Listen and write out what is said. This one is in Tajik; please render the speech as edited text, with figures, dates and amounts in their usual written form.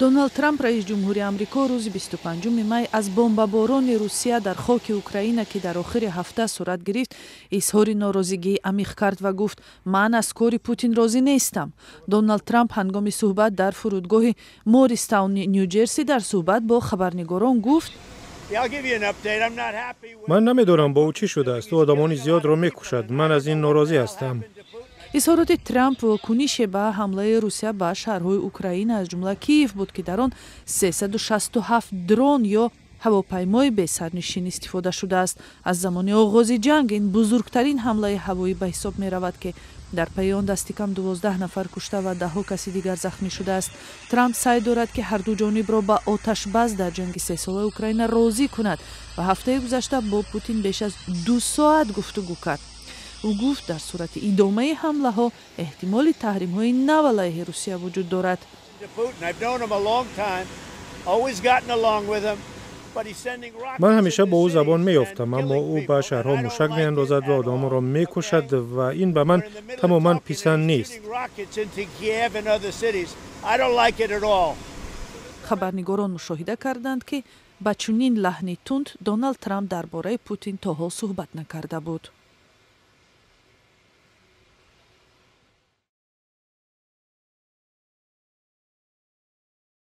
доналд трамп раис ҷумҳури амрико рӯзи 25 май аз бомбаборони русия дар хоки украина ки дар охири ҳафта сурат гирифт изҳори норозигии амиқ кард ва гуфт ман аз кори Путин розӣ нестам. доналд трамп ҳангоми суҳбат дар фурудгоҳи Морристаун нью-ҷерси дар суҳбат бо хабарнигорон гуфт ман намедонам бо ӯ чӣ шудааст. ӯ одамони зиёдеро мекушад. ман аз ин норозӣ ҳастам. изҳороти Трамп кунише ба ҳамлаи Русия ба шаҳрҳои Украина аз ҷумла Киев буд ки дар он 367 дрон ё ҳавопаймои бесарнишин истифода шудааст. аз замони оғози ҷанг ин бузургтарин ҳамлаи ҳавоӣ ба ҳисоб меравад ки дар пайи он дасти кам 12 нафар кушта ва даҳҳо каси дигар захмӣ шудааст. Трамп саъй дорад ки ҳарду ҷонибро ба оташбас дар ҷанги сесолаи Украина розӣ кунад ва ҳафтаи гузашта бо Путин беш аз 2 соат гуфтугӯ кард. ӯ гуфт дар сурати идомаи ҳамлаҳо эҳтимоли таҳримҳои нав алайҳи Русия вуҷуд дорад. ман ҳамеша бо ӯ забон меёфтам, аммо ӯ ба шаҳрҳо мушак меандозад ва одамонро мекушад ва ин ба ман тамоман писанд нест. хабарнигорон мушоҳида карданд ки ба чунин лаҳни тунд Доналд Трамп дар бораи Путин то ҳол суҳбат накарда буд.